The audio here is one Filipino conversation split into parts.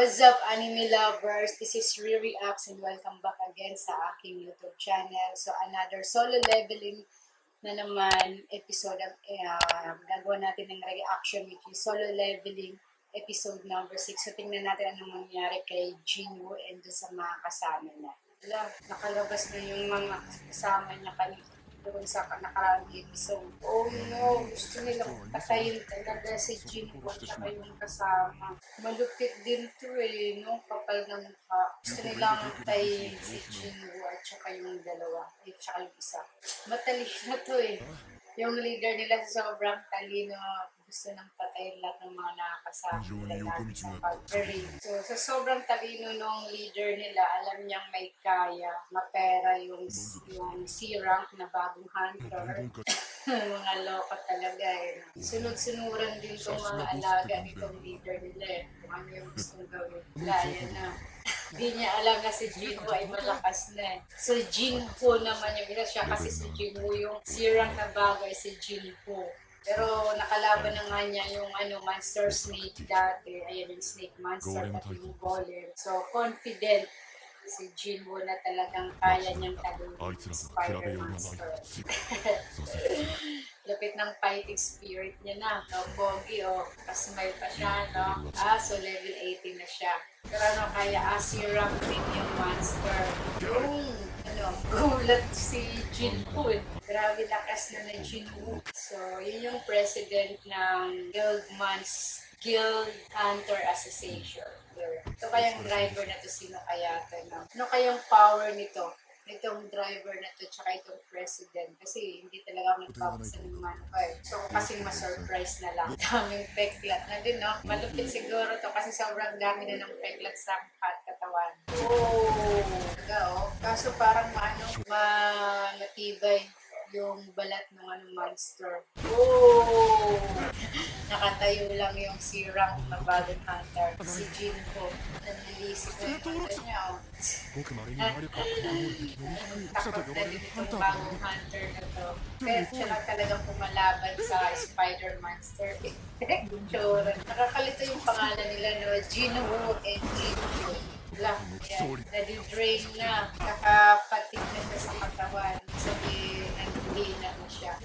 What's up, anime lovers? This is Reacts and welcome back again sa aking YouTube channel. So, another solo leveling na naman episode ang gagawa natin ng reaction, which is solo leveling episode number 6. So, tingnan natin anong mangyari kay Jinwoo and sa mga kasama niya. Nakalabas na yung mga kasama niya kanina doon sa nakaraang episode. Oh no, gusto nilang patayin talaga si Jinwoo at saka yung kasama. Malupit din to no? Kapal ng mukha. Gusto nilang patayin si Jinwoo at saka yung dalawa. At saka yung isa. Matalino to Yung leader nila sobrang talino. Gusto nang patayin lahat ng mga nakakasama nila sa pag-raid. So, sa sobrang talino nung leader nila, alam niyang may kaya, mapera yung C-rank na bagong hunter. Mga loko talaga Sunod-sunuran din itong mga alaga nitong leader nila kung ano yung gustong gawin. Laya na. Hindi niya alam na si Jinwoo ay malakas na So, Jinwoo naman yung isa siya kasi si Jinwoo yung C-rank na bago ay si Jinwoo. Pero nakalaban na nga niya yung monster snake dati. Ayan yung snake monster at yung golem. So, confident si Jinwoo na talagang kaya niyang talunin yung spider monster. Lapit ng fighting spirit niya na. Pogi kasmile pa siya, no? So level 80 na siya. Pero kaya rank din yung monster. Gulat si Jinwoo Grabe lakas na Jinwoo. So, yun yung president ng Guild Hunter Association. Ito kayang driver na to, sino kaya ito? Ano kayang power nito? Itong driver na to, tsaka itong president. Kasi hindi talaga ako nagpapasa ng manufacture. So, kasing ma-surprise na lang. Daming peklat na din, no? Malupit siguro to kasi sobrang dami na ng peklat sa katawan. Kaso parang matibay yung balat ng monster. Nakatayo lang yung C-rank na bagong hunter. Si Jinwoo. Nanilisip na yung niya, takot na din itong bagong hunter na to. Pero siya lang talagang pumalaban sa spider monster. Nakakalito yung pangalan nila, no? Jinwoo and Jinwoo. Nadi-drain na. Nakapatig na siya sa katawan. Sabi, nandihina na siya.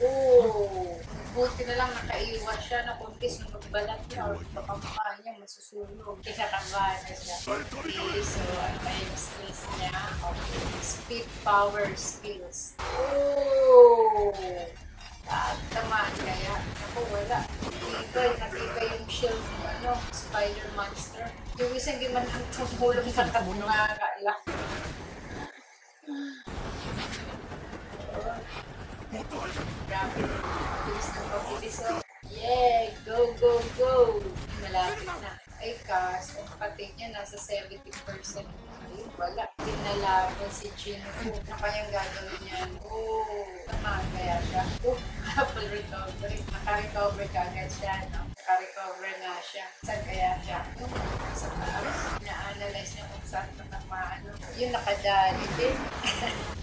Buti na lang nakaiwas siya na kuntis nung magbalat niya or baka mukha niya masusunog. Kinakabahan na siya. Okay, so ano ba yung skills niya? Okay, speed power skills. Tamaan kaya. Ako wala. Natibay yung shield ng spider monster. Yung isang di man ang tumulong sa kapunga lang. Grabe. Bilis ng pabilis. Yeah! Go, go, go! Malapit na. Ay, ang patay niya nasa 70%. Ay, wala. Pinalaban si Jinwoo. Ano kayang gagawin niyan? Tamaan kaya siya. Full recovery. Naka-recover ka agad siya, no? Naka-recover na siya. Saan kaya siya? Sa taas. Na-analyze niya kung saan natamaan. Yung nakadali din.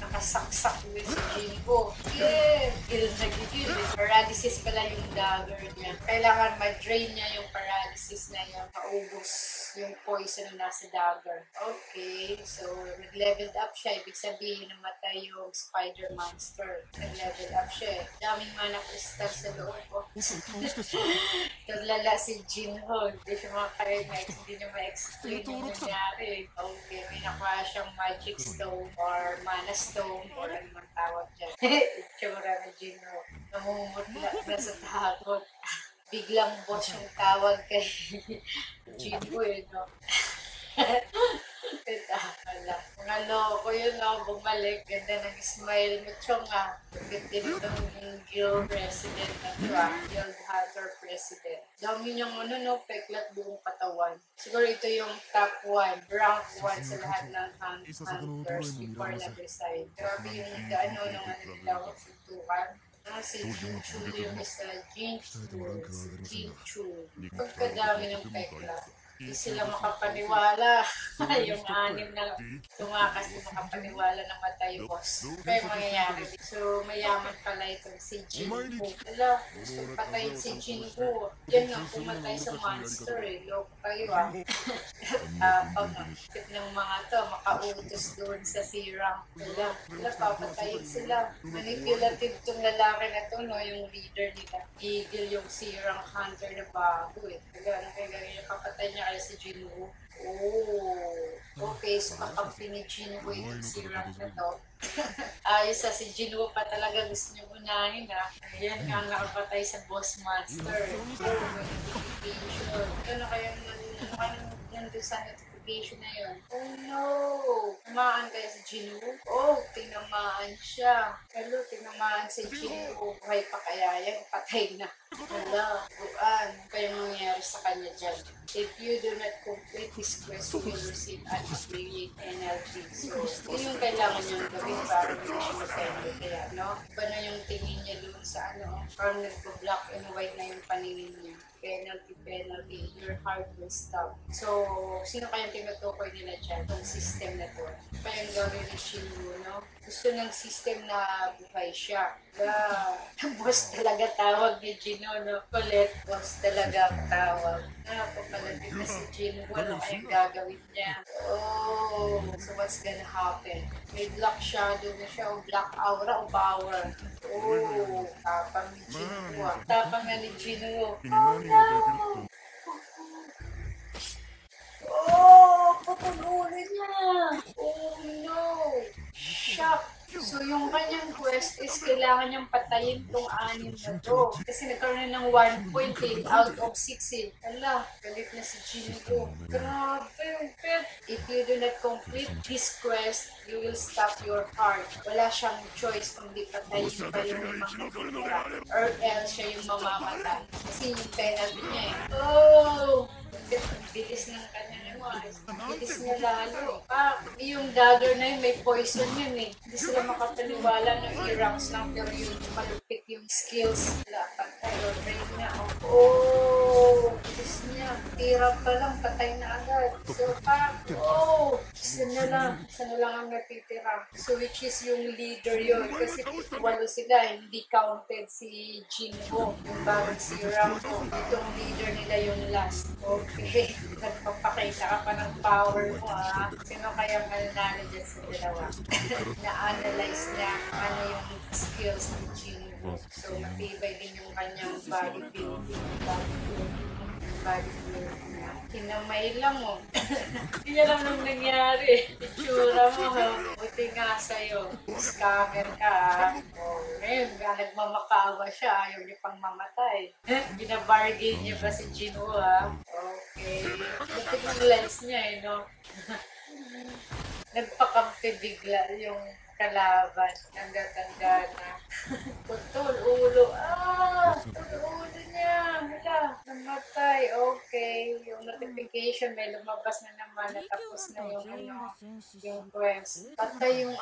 Nakasaksak din si Jinwoo. Gil na gigil. Paralysis pala yung dagger niya. Kailangan ma-drain niya yung paralysis na yun. Maubos yung poison na nasa dagger. Okay, so nag-leveled up siya. Ibig sabihin namatay yung spider monster. Nag-level up siya. Daming mana crystal sa loob ko. Naglala si Jinwoo. Hindi siya makarinex. Hindi niya ma-explain yung nangyari. Okay, may nakuha siyang magic stone or mana stone or ano man tawag dyan. Itsura na Jinwoo. Namumutla na sa takot. Biglang boss yung tawag kay Jinwoo no? Wala. Mga loko yun, no? Bumalik. Ganda ng smile mo, Chong, Ganda nitong guild president na ito, Guild Hunter president. Dami niyang peklat buong katawan. Siguro ito yung top 1, rank 1 sa lahat ng hunters before nag-resign. Grabe yung ng nila, suntukan. Si Jinchoo yung isa. Jinchoo. Pagkadami ng peklat. Hindi sila makapaniwala. Yung anim na tumakas, hindi makapaniwala na matay yung boss. Kaya yung mangyayari. So, mayaman pala itong si Jinwoo. Ala, gusto patayin si Jinwoo. Yan nga, pumatay sa monster eh. Loko kayo ah. Pag ng mga to, makautos doon sa sirang. Wala, papatayin sila. Manipulative tong lalaki na to, no, yung leader nila. Eagle yung sirang hunter na bago eh. Ano kaya ganyan, papatay niya kaya si Jinwoo. Oh, okay, so kakampi ni Jinwoo yung sirang na to. Ayos si Jinwoo pa talaga gusto niyo unahin ha. Ayan nga nakapatay sa boss monster. Oh, may notification. Ano kaya nandun sa notification na yun? Oh no! Tinamaan kaya si Jinwoo? Oh, tinamaan siya. Hello, tinamaan si Jinwoo. Buhay pa kaya yan? Patay na. Hala, buwan. Kaya mangyayari sa kanya dyan. If you do not complete this quest, you will receive an affiliate penalty. So, yun yung kailangan niyong gawin para hindi siya mag-penalty. Kaya, no? Iba na yung tingin niya doon sa ano, parang nag-black and white na yung paningin niya. Penalty, your heart will stop. So, sino kayang tinutukoy nila dyan? Itong system na to. Kaya yung gawin ni Jinwoo, no? Gusto ng system na buhay siya. Boss talaga tawag ni Jinwoo, no? Kulit, boss talaga ang tawag. Papalatid na si Jinwoo, ano kayang gagawin niya? Oh, so what's gonna happen? May black shadow na siya, o black aura, o power. Oh, tapang ni Jinwoo. Tapang na ni Jinwoo. Oh no! Oh, patuloy niya! Oh no! Shock! So, yung kanyang quest is kailangan niyang patayin tong anim na to. Kasi nagkaroon na ng 1 point out of 6 eh. Ala, galit na si Jinwoo. Grabe. But if you do not complete this quest, you will stop your heart. Wala siyang choice kundi patayin pa yung mga tira. Or else siya yung mamamatay. Kasi yung penalty niya eh. Oh! Ang bilis ng kanyang eyes. Bilis niya lalo. Yung dagger na yun, may poison yun eh. Hindi sila makapaniwala ng i-ranks lang pero yung malupit yung skills. Patay or brain niya. Oh! Bilis niya. Tira pa lang, patay na agad. So, isa na lang ang natitira. So, which is yung leader yun. Kasi walo sila, hindi counted si Jinwoo. Yung bagong si Rambo. Itong leader nila yung last. Okay. Nagpapakita ka pa ng power mo ah. Sino kayang mananalo dyan sa dalawa? Na-analyze niya ano yung skills ni Jinwoo. So, matibay din yung kanyang body building. Body building niya. Kinamay lang mo. Hindi alam nang nangyari. Itsura mo ha. Buti nga sa'yo. Scammer ka ha. Ngayon, nagmamakawa siya. Ayaw niya pang mamatay. Binabargain niya ba si Jinwoo ha? Okay. Lapit ng lens niya eh, no? Nagpakampi bigla yung kalaban. Tangga-tangga na. Putol, ulo. Putol, ulo niya. Wala. Namatay. Okay. Yung notification may lumabas na naman. Natapos na yung yung quest. Patay yung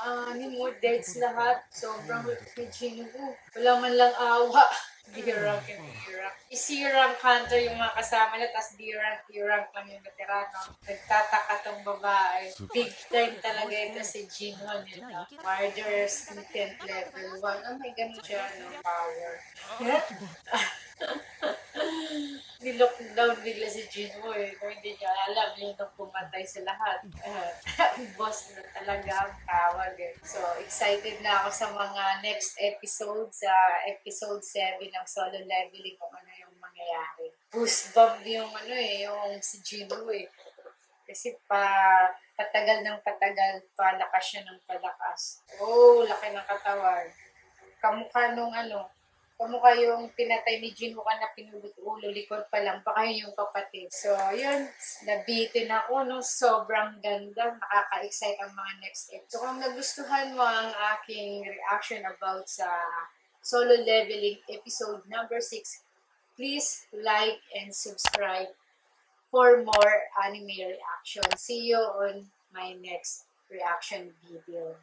mo. Deads lahat. Sobrang Jinwoo. Wala man lang awa. D-rank and D-rank. C-rank hunter yung mga kasama na, tapos D-rank lang yung veterano. Nagtataka tong babae. Big time talaga ito si Jinwoo nila. Murderous intent level 1. Oh my ganun siya, no? Power. Nilockdown bigla si Jinwoo eh. Kung hindi niya alam, yun nung pumatay sa lahat. Boss na talaga ang tawag eh. So, excited na ako sa mga next episode, sa episode 7 ng Solo Leveling, kung ano yung mangyayari. Goosebump yung yung si Jinwoo eh. Kasi patagal ng patagal, palakas siya ng palakas. Oh, laki ng katawan. Kamukha nung kamukha yung pinatay ni Jinwoo ka na pinulot ulo, likod pa lang, baka yung kapatid. So, yun, nabitin ako, no? Sobrang ganda, nakaka-excite ang mga next episode. So, kung nagustuhan mo ang aking reaction about sa Solo Leveling episode number 6, please like and subscribe for more anime reaction. See you on my next reaction video.